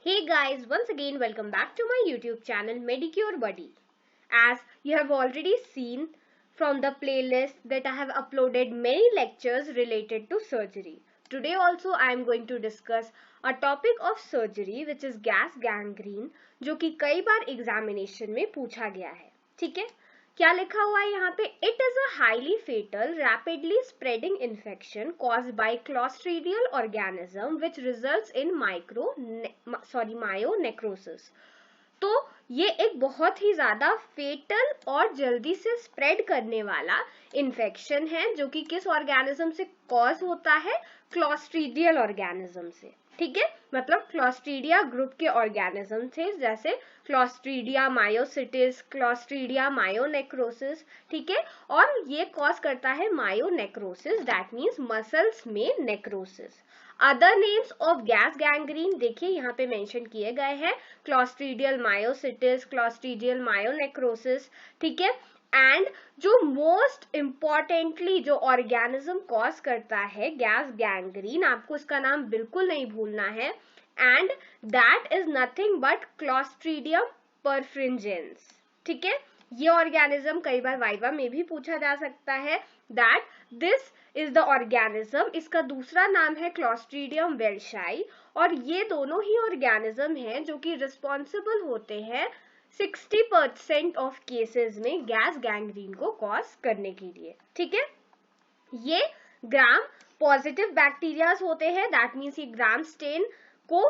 Hey guys, once again welcome back to my YouTube channel Medicure Buddy. As you have already seen from the playlist that I have uploaded many lectures related to surgery. Today also I am going to discuss a topic of surgery which is gas gangrene जो कि कई बार examination में पूछा गया है. ठीक है, क्या लिखा हुआ है यहाँ पे? It is a highly fatal rapidly spreading infection caused by clostridial organism which results in myonecrosis. तो ये एक बहुत ही ज्यादा फेटल और जल्दी से स्प्रेड करने वाला इन्फेक्शन है जो कि किस ऑर्गेनिज्म से कॉज होता है? क्लॉस्ट्रीडियल ऑर्गेनिज्म से. ठीक है, मतलब क्लॉस्ट्रीडिया ग्रुप के ऑर्गेनिज्म थे जैसे क्लॉस्ट्रीडिया मायोसिटिस, क्लॉस्ट्रीडिया मायोनेक्रोसिस. ठीक है, और ये कॉज करता है मायोनेक्रोसिस, दैट मीन्स मसल्स में necrosis. Other names of gas gangrene देखिए यहाँ पे मेंशन किए गए हैं, क्लॉस्ट्रीडियल मायोसिटिस, क्लॉस्ट्रीडियल मायोनेक्रोसिस. ठीक है, एंड जो मोस्ट इम्पॉर्टेंटली जो ऑर्गेनिज्म कॉज करता है गैस गैंग्रीन, आपको इसका नाम बिल्कुल नहीं भूलना है, and that is nothing but clostridium perfringens. ठीक है, ये ऑर्गेनिज्म कई बार वाइवा में भी पूछा जा सकता है. That this is the organism, इसका दूसरा नाम है क्लॉस्ट्रीडियम वेल्शाई, और ये दोनों ही ऑर्गेनिज्म हैं जो कि रिस्पॉन्सिबल होते हैं 60% ऑफ केसेस में गैस गैंग्रीन को कॉज करने के लिए. ठीक है, ये ग्राम पॉजिटिव बैक्टीरियाज होते हैं, दैट मीन्स ये ग्राम स्टेन को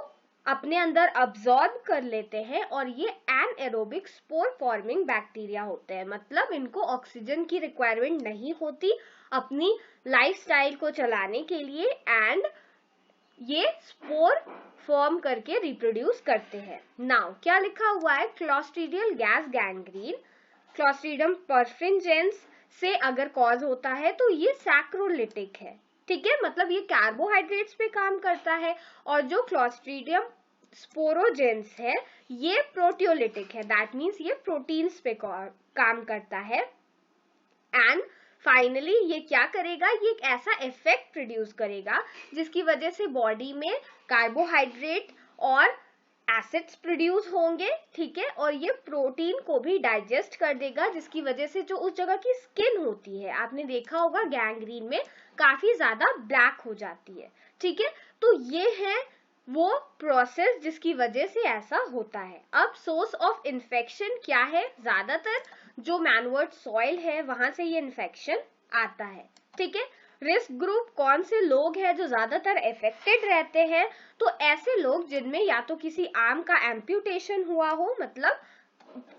अपने अंदर अब्सॉर्ब कर लेते हैं, और ये एनएरोबिक स्पोर फॉर्मिंग बैक्टीरिया होते हैं, मतलब इनको ऑक्सीजन की रिक्वायरमेंट नहीं होती अपनी लाइफस्टाइल को चलाने के लिए, एंड ये स्पोर फॉर्म करके रिप्रोड्यूस करते हैं. नाउ क्या लिखा हुआ है? क्लॉस्ट्रीडियल गैस गैंग्रीन क्लॉस्ट्रीडियम परफ्रिंजेंस से अगर कॉज होता है तो ये सैक्रोलिटिक है. ठीक है, मतलब ये कार्बोहाइड्रेट्स पे काम करता है, और जो क्लॉस्ट्रीडियम स्पोरोजेंस है ये प्रोटियोलिटिक है, दैट मीन्स ये प्रोटीन्स पे काम करता है. एंड फाइनली ये क्या करेगा? ये एक ऐसा इफेक्ट प्रोड्यूस करेगा जिसकी वजह से बॉडी में कार्बोहाइड्रेट और एसिड्स प्रोड्यूस होंगे. ठीक है, और ये प्रोटीन को भी डाइजेस्ट कर देगा, जिसकी वजह से जो उस जगह की स्किन होती है, आपने देखा होगा गैंग्रीन में काफी ज्यादा ब्लैक हो जाती है. ठीक है, तो ये है वो प्रोसेस जिसकी वजह से ऐसा होता है. अब सोर्स ऑफ इन्फेक्शन क्या है? ज्यादातर जो मैन्युअर्ड सॉइल है वहां से ये इन्फेक्शन आता है. ठीक है, रिस्क ग्रुप कौन से लोग हैं जो ज्यादातर इफेक्टेड रहते हैं? तो ऐसे लोग जिनमें या तो किसी आर्म का एम्प्यूटेशन हुआ हो, मतलब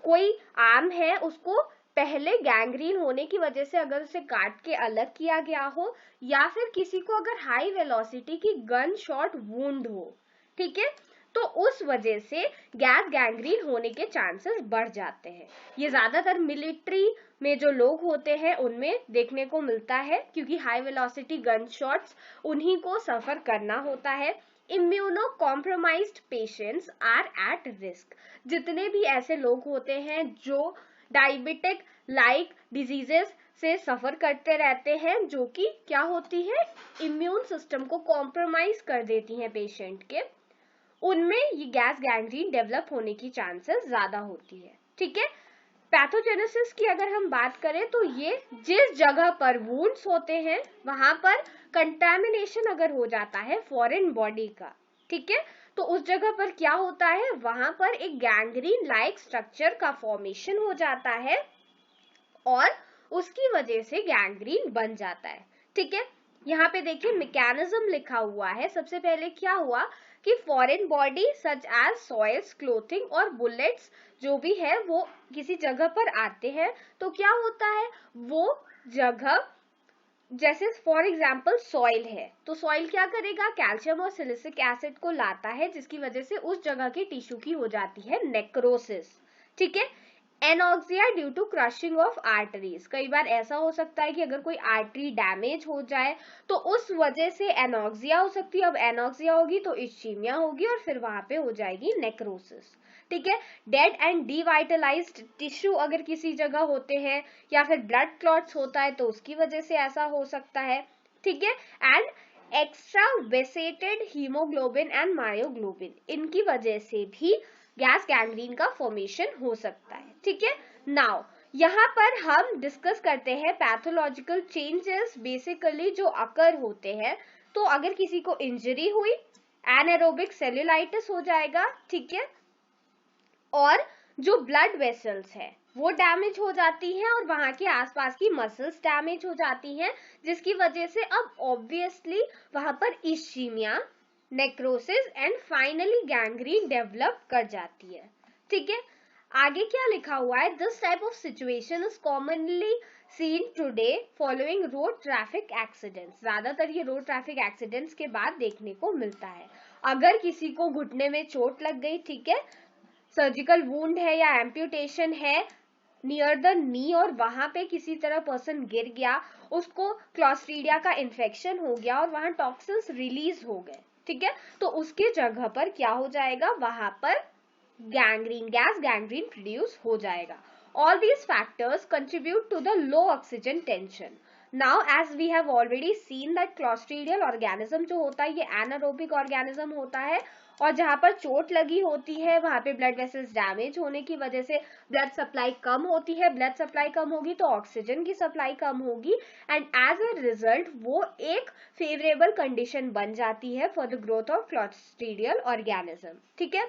कोई आर्म है उसको पहले गैंग्रीन होने की वजह से अगर उसे काट के अलग किया गया हो, या फिर किसी को अगर हाई वेलोसिटी की गन शॉट वुंड हो. ठीक है, तो उस वजह से गैस गैंग्रीन होने के चांसेस बढ़ जाते हैं. ये ज्यादातर मिलिट्री में जो लोग होते हैं उनमें देखने को मिलता है, क्योंकि हाई वेलोसिटी गन शॉट्स उन्हीं को सफर करना होता है. Immunocompromised patients are at risk. जितने भी ऐसे लोग होते हैं जो डायबिटिक लाइक डिजीजेस से सफर करते रहते हैं, जो कि क्या होती है, इम्यून सिस्टम को कॉम्प्रोमाइज कर देती हैं पेशेंट के, उनमें ये गैस गैंग्रीन डेवलप होने की चांसेस ज्यादा होती है. ठीक है, पैथोजेनेसिस की अगर हम बात करें तो ये जिस जगह पर वुंड्स होते हैं वहां पर कंटैमिनेशन अगर हो जाता है फॉरेन बॉडी का, ठीक है, तो उस जगह पर क्या होता है, वहां पर एक गैंग्रीन लाइक स्ट्रक्चर का फॉर्मेशन हो जाता है, और उसकी वजह से गैंग्रीन बन जाता है. ठीक है, यहाँ पे देखिए मैकेनिज्म लिखा हुआ है. सबसे पहले क्या हुआ कि foreign body such as soils, clothing और बुलेट्स जो भी है वो किसी जगह पर आते हैं, तो क्या होता है, वो जगह जैसे फॉर एग्जाम्पल सॉइल है, तो सॉइल क्या करेगा, कैल्शियम और सिलिसिक एसिड को लाता है, जिसकी वजह से उस जगह की टिश्यू की हो जाती है नेक्रोसिस. ठीक है, anoxia due to crushing of arteries. कई बार ऐसा हो सकता है कि अगर कोई आर्टरी डैमेज हो जाए तो उस वजह से एनॉक्सिया हो सकती है. अब एनॉक्सिया होगी तो इश्चीमिया होगी, और फिर वहां पे हो जाएगी नेक्रोसिस. ठीक है, डेड एंड डिवाइटलाइज्ड टिश्यू अगर किसी जगह होते हैं, या फिर ब्लड क्लॉट्स होता है तो उसकी वजह से ऐसा हो सकता है. ठीक है, and extravasated haemoglobin and myoglobin, इनकी वजह से भी गैस गैंग्रीन का फॉर्मेशन हो सकता है। ठीक है, नाउ यहाँ पर हम डिस्कस करते हैं पैथोलॉजिकल चेंजेस बेसिकली जो अकर होते हैं। तो अगर किसी को इंजरी हुई, एनारोबिक सेल्यूलाइटिस हो जाएगा, ठीक है, और जो ब्लड वेसल्स है वो डैमेज हो जाती हैं और वहां के आसपास की मसल्स डैमेज हो जाती हैं, जिसकी वजह से अब ऑब्वियसली वहां पर ischaemia, necrosis and finally gangrene develop कर जाती है। ठीक है, आगे क्या लिखा हुआ है, this type of situation is commonly seen today following road traffic accidents. ज्यादातर ये रोड ट्रैफिक एक्सीडेंट्स के बाद देखने को मिलता है। अगर किसी को घुटने में चोट लग गई, ठीक है, सर्जिकल वुंड है या एम्प्यूटेशन है नियर द नी और वहां पे किसी तरह पर्सन गिर गया, उसको क्लॉस्ट्रीडिया का इन्फेक्शन हो गया और वहां टॉक्सिन्स रिलीज हो गए, ठीक है, तो उसके जगह पर क्या हो जाएगा, वहां पर गैंग्रीन, गैस गैंग्रीन प्रोड्यूस हो जाएगा। All these factors contribute to the low oxygen tension. Now as we have already seen that clostridial organism जो होता है ये एनारोबिक ऑर्गेनिज्म होता है, और जहां पर चोट लगी होती है वहां पे ब्लड वेसल्स डैमेज होने की वजह से ब्लड सप्लाई कम होती है। ब्लड सप्लाई कम होगी तो ऑक्सीजन की सप्लाई कम होगी एंड एज अ रिजल्ट वो एक फेवरेबल कंडीशन बन जाती है for the growth of clostridial organism. ठीक है,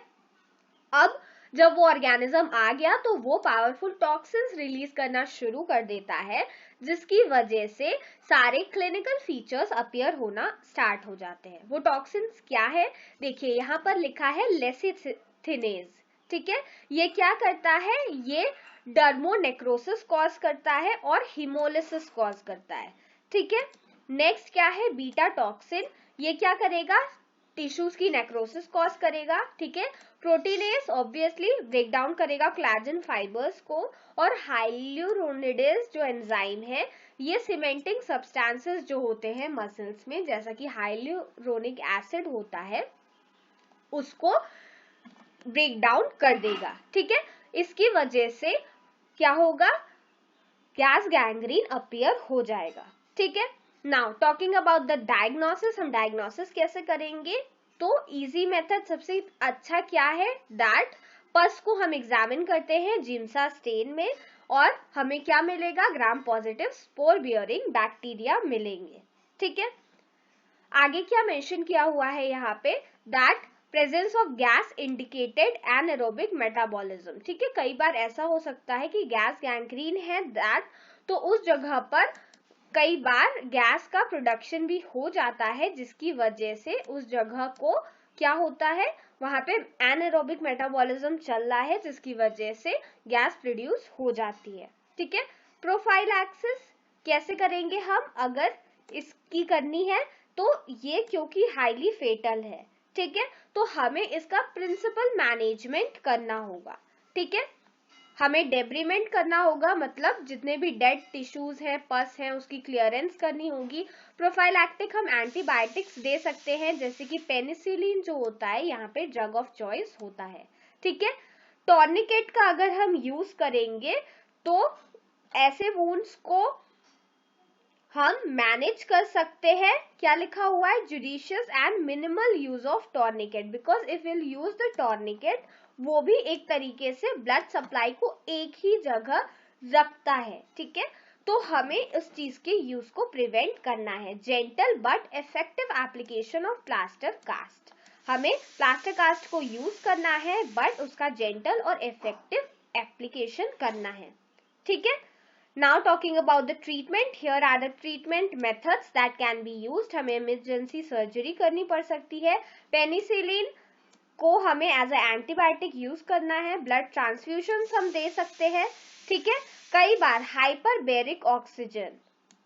अब जब वो ऑर्गेनिज्म आ गया तो वो पावरफुल टॉक्सिन्स रिलीज करना शुरू कर देता है, जिसकी वजह से सारे क्लिनिकल फीचर्स अपीयर होना स्टार्ट हो जाते हैं। वो टॉक्सिन्स क्या है, देखिए यहाँ पर लिखा है लेसिथिनेज। ठीक है, ये क्या करता है, ये डर्मोनेक्रोसिस कॉज करता है और हिमोलिसिस कॉज करता है। ठीक है, नेक्स्ट क्या है, बीटा टॉक्सिन, ये क्या करेगा, टिश्यूज की नेक्रोसिस कॉज करेगा। ठीक है, प्रोटीनेस ऑब्वियसली ब्रेक डाउन करेगा कोलेजन फाइबर्स को, और हाइल्यूरोनिडेज जो एंजाइम है ये सीमेंटिंग सब्सटेंसेस जो होते हैं मसल्स में, जैसा कि हाइल्यूरोनिक एसिड होता है, उसको ब्रेक डाउन कर देगा। ठीक है, इसकी वजह से क्या होगा, गैस गैंग्रीन अपीयर हो जाएगा। ठीक है, now talking about the diagnosis, हम डायग्नोसिस कैसे करेंगे, तो इजी मेथड सबसे अच्छा क्या है, दैट पस को हम एग्जामिन करते हैं जिम्सा स्टेन में और हमें क्या मिलेगा, gram positive spore bearing bacteria मिलेंगे। ठीक है, आगे क्या मेंशन किया हुआ है यहाँ पे, that presence of gas indicated anaerobic metabolism. ठीक है, कई बार ऐसा हो सकता है कि गैस गैंग्रीन है दैट, तो उस जगह पर कई बार गैस का प्रोडक्शन भी हो जाता है, जिसकी वजह से उस जगह को क्या होता है, वहां पे एनारोबिक मेटाबॉलिज्म चल रहा है, जिसकी वजह से गैस प्रोड्यूस हो जाती है। ठीक है, प्रोफाइलैक्सिस कैसे करेंगे हम, अगर इसकी करनी है तो ये क्योंकि हाईली फेटल है, ठीक है, तो हमें इसका प्रिंसिपल मैनेजमेंट करना होगा। ठीक है, हमें डेब्रीमेंट करना होगा, मतलब जितने भी डेड टिश्यूज हैं, पस हैं, उसकी क्लियरेंस करनी होगी। प्रोफाइलैक्टिक हम एंटीबायोटिक्स दे सकते हैं, जैसे कि पेनिसिलिन जो होता है यहाँ पे ड्रग ऑफ चॉइस होता है। ठीक है, टॉर्निकेट का अगर हम यूज करेंगे तो ऐसे वुंड्स को हम मैनेज कर सकते हैं। क्या लिखा हुआ है, judicious and minimal use of tourniquet, because if will use the tourniquet वो भी एक तरीके से ब्लड सप्लाई को एक ही जगह रखता है। ठीक है, तो हमें इस चीज के यूज को प्रिवेंट करना है। Gentle but effective application of plaster cast, हमें प्लास्टर कास्ट को यूज करना है बट उसका जेंटल और इफेक्टिव एप्लीकेशन करना है। ठीक है, now talking about the treatment, here are the treatment methods that can be used। हमें इमरजेंसी सर्जरी करनी पड़ सकती है, पेनिसिलिन को हमें एज ए एंटीबायोटिक यूज करना है, ब्लड ट्रांसफ्यूजन हम दे सकते हैं। ठीक है, कई बार हाइपरबेरिक ऑक्सीजन,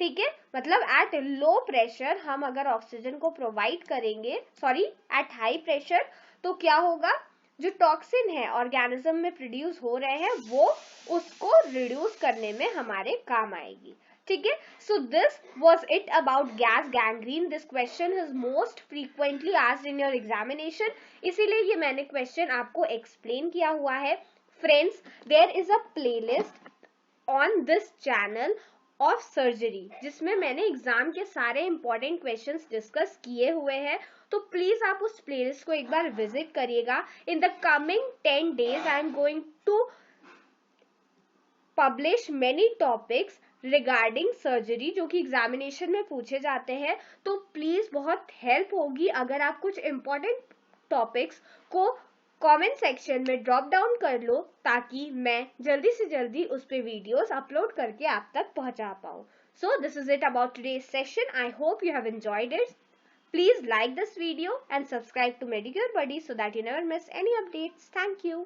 ठीक है, मतलब एट लो प्रेशर हम अगर ऑक्सीजन को प्रोवाइड करेंगे, सॉरी एट हाई प्रेशर, तो क्या होगा, जो टॉक्सिन है ऑर्गेनिज्म में प्रोड्यूस हो रहे हैं वो उसको रिड्यूस करने में हमारे काम आएगी। ठीक है, so this was it about gas gangrene. This question is most frequently asked in your examination, इसीलिए ये मैंने क्वेश्चन आपको एक्सप्लेन किया हुआ है। Friends, there is a playlist on this channel of surgery, जिसमें मैंने एग्जाम के सारे इंपॉर्टेंट क्वेश्चंस डिस्कस किए हुए हैं। तो प्लीज आप उस प्लेलिस्ट को एक बार विजिट करिएगा। In the coming 10 days I am going to publish many topics regarding surgery जो कि एग्जामिनेशन में पूछे जाते हैं। तो प्लीज बहुत हेल्प होगी अगर आप कुछ इंपॉर्टेंट टॉपिक्स को कमेंट सेक्शन में ड्रॉप डाउन कर लो, ताकि मैं जल्दी से जल्दी उस पे वीडियोस अपलोड करके आप तक पहुंचा पाऊं। So this is it about today's session. I hope you have enjoyed it. Please like this video and subscribe to Medicure Buddy so that you never miss any updates. Thank you.